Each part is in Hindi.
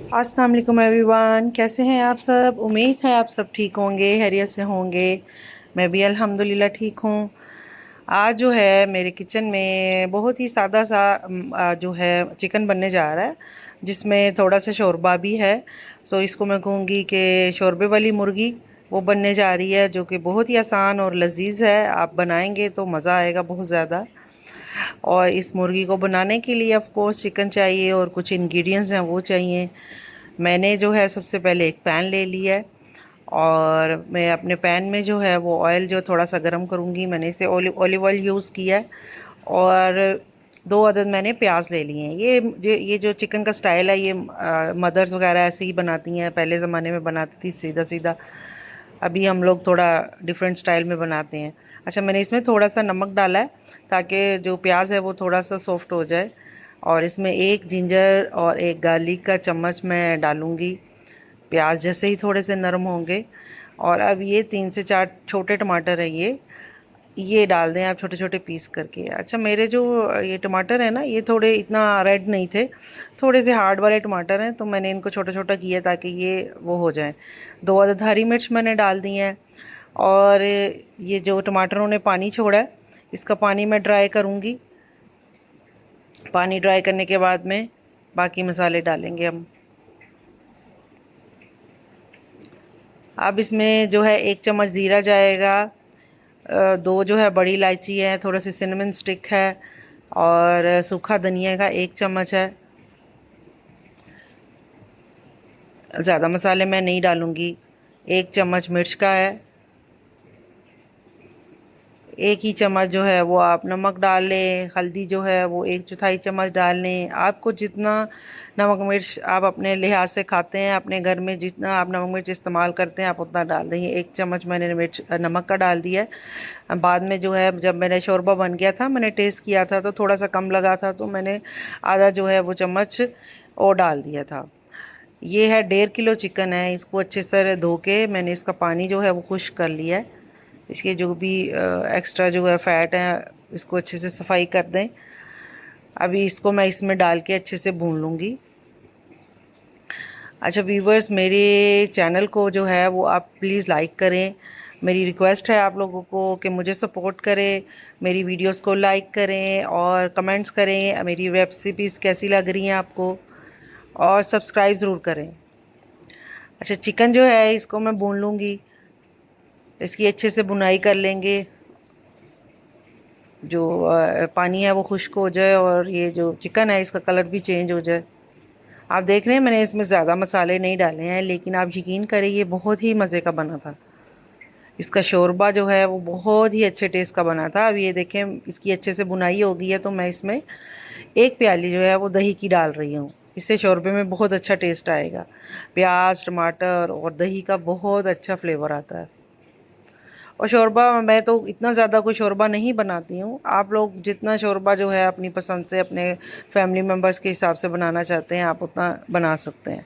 अस्सलाम वालेकुम एवरीवन, कैसे हैं आप सब। उम्मीद है आप सब ठीक होंगे, खैरियत से होंगे। मैं भी अल्हम्दुलिल्लाह ठीक हूँ। आज जो है मेरे किचन में बहुत ही सादा सा जो है चिकन बनने जा रहा है, जिसमें थोड़ा सा शोरबा भी है। तो इसको मैं कहूँगी कि शोरबे वाली मुर्गी वो बनने जा रही है, जो कि बहुत ही आसान और लजीज है। आप बनाएंगे तो मज़ा आएगा बहुत ज़्यादा। और इस मुर्गी को बनाने के लिए ऑफ कोर्स चिकन चाहिए और कुछ इंग्रेडिएंट्स हैं वो चाहिए। मैंने जो है सबसे पहले एक पैन ले लिया है, और मैं अपने पैन में जो है वो ऑयल जो थोड़ा सा गर्म करूँगी। मैंने इसे ऑलिव ऑयल यूज़ किया है, और 2 अदद मैंने प्याज ले लिए हैं। ये जो चिकन का स्टाइल है, ये मदर्स वगैरह ऐसे ही बनाती हैं, पहले ज़माने में बनाती थी सीधा सीधा। अभी हम लोग थोड़ा डिफरेंट स्टाइल में बनाते हैं। अच्छा, मैंने इसमें थोड़ा सा नमक डाला है ताकि जो प्याज है वो थोड़ा सा सॉफ्ट हो जाए। और इसमें एक जिंजर और एक गार्लिक का चम्मच मैं डालूँगी प्याज जैसे ही थोड़े से नरम होंगे। और अब ये 3 से 4 छोटे टमाटर है, ये डाल दें आप छोटे छोटे पीस करके। अच्छा, मेरे जो ये टमाटर है ना, ये थोड़े इतना रेड नहीं थे, थोड़े से हार्ड वाले टमाटर हैं, तो मैंने इनको छोटा छोटा किया ताकि ये वो हो जाए। 2 अदद हरी मिर्च मैंने डाल दी हैं। और ये जो टमाटरों ने पानी छोड़ा है, इसका पानी मैं ड्राई करूँगी। पानी ड्राई करने के बाद में बाकी मसाले डालेंगे हम। अब इसमें जो है 1 चम्मच ज़ीरा जाएगा, 2 जो है बड़ी इलायची है, थोड़ा सी सिनेमन स्टिक है, और सूखा धनिया का 1 चम्मच है। ज़्यादा मसाले मैं नहीं डालूँगी। 1 चम्मच मिर्च का है। 1 ही चम्मच जो है वो आप नमक डाल लें। हल्दी जो है वो 1/4 चम्मच डाल लें। आपको जितना नमक मिर्च आप अपने लिहाज से खाते हैं, अपने घर में जितना आप नमक मिर्च इस्तेमाल करते हैं, आप उतना डाल देंगे। 1 चम्मच मैंने मिर्च नमक का डाल दिया है। बाद में जो है जब मेरा शोरबा बन गया था, मैंने टेस्ट किया था तो थोड़ा सा कम लगा था, तो मैंने आधा जो है वो चम्मच और डाल दिया था। ये है 1.5 किलो चिकन है। इसको अच्छे से धो के मैंने इसका पानी जो है वो खुश्क कर लिया है। इसके जो भी एक्स्ट्रा जो है फैट है, इसको अच्छे से सफाई कर दें। अभी इसको मैं इसमें डाल के अच्छे से भून लूँगी। अच्छा व्यूवर्स, मेरे चैनल को जो है वो आप प्लीज़ लाइक करें। मेरी रिक्वेस्ट है आप लोगों को कि मुझे सपोर्ट करें, मेरी वीडियोस को लाइक करें और कमेंट्स करें मेरी रेसिपीज़ कैसी लग रही हैं आपको, और सब्सक्राइब ज़रूर करें। अच्छा, चिकन जो है इसको मैं भून लूँगी। इसकी अच्छे से बुनाई कर लेंगे। जो पानी है वो खुश्क हो जाए और ये जो चिकन है इसका कलर भी चेंज हो जाए। आप देख रहे हैं मैंने इसमें ज़्यादा मसाले नहीं डाले हैं, लेकिन आप यकीन करें ये बहुत ही मज़े का बना था। इसका शोरबा जो है वो बहुत ही अच्छे टेस्ट का बना था। अब ये देखें इसकी अच्छे से बुनाई हो गई है, तो मैं इसमें 1 प्याली जो है वो दही की डाल रही हूँ। इससे शोरबे में बहुत अच्छा टेस्ट आएगा। प्याज, टमाटर और दही का बहुत अच्छा फ्लेवर आता है। और शोरबा मैं तो इतना ज़्यादा कोई शोरबा नहीं बनाती हूँ। आप लोग जितना शोरबा जो है अपनी पसंद से, अपने फैमिली मेम्बर्स के हिसाब से बनाना चाहते हैं, आप उतना बना सकते हैं।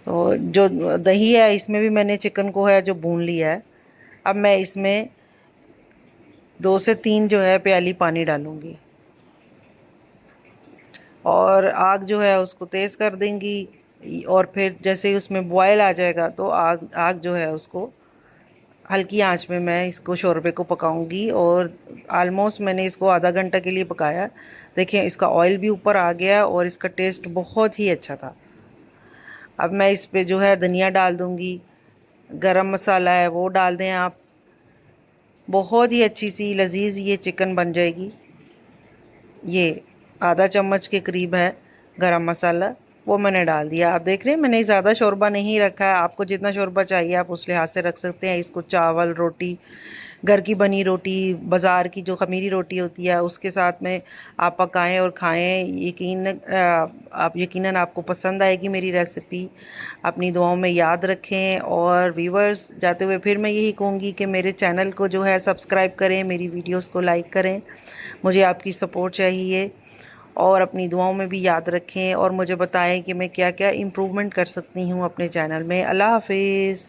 तो जो दही है इसमें भी मैंने चिकन को है जो भून लिया है। अब मैं इसमें 2 से 3 जो है प्याली पानी डालूँगी, और आग जो है उसको तेज़ कर देंगी। और फिर जैसे ही उसमें बॉयल आ जाएगा तो आग आग जो है उसको हल्की आंच में मैं इसको शोरबे को पकाऊंगी। और आलमोस्ट मैंने इसको आधा घंटा के लिए पकाया। देखिए इसका ऑयल भी ऊपर आ गया और इसका टेस्ट बहुत ही अच्छा था। अब मैं इस पे जो है धनिया डाल दूंगी। गरम मसाला है वो डाल दें आप। बहुत ही अच्छी सी लजीज ये चिकन बन जाएगी। ये आधा चम्मच के करीब है गरम मसाला, वो मैंने डाल दिया। आप देख रहे हैं मैंने ज़्यादा शोरबा नहीं रखा है। आपको जितना शोरबा चाहिए आप उस लिहाज से रख सकते हैं। इसको चावल, रोटी, घर की बनी रोटी, बाज़ार की जो खमीरी रोटी होती है उसके साथ में आप पकाएं और खाएं। आप यकीनन आपको पसंद आएगी मेरी रेसिपी। अपनी दुआओं में याद रखें। और व्यूवर्स, जाते हुए फिर मैं यही कहूँगी कि मेरे चैनल को जो है सब्सक्राइब करें, मेरी वीडियोस को लाइक करें। मुझे आपकी सपोर्ट चाहिए। और अपनी दुआओं में भी याद रखें और मुझे बताएं कि मैं क्या क्या इम्प्रूवमेंट कर सकती हूँ अपने चैनल में। अल्लाह हाफिज़।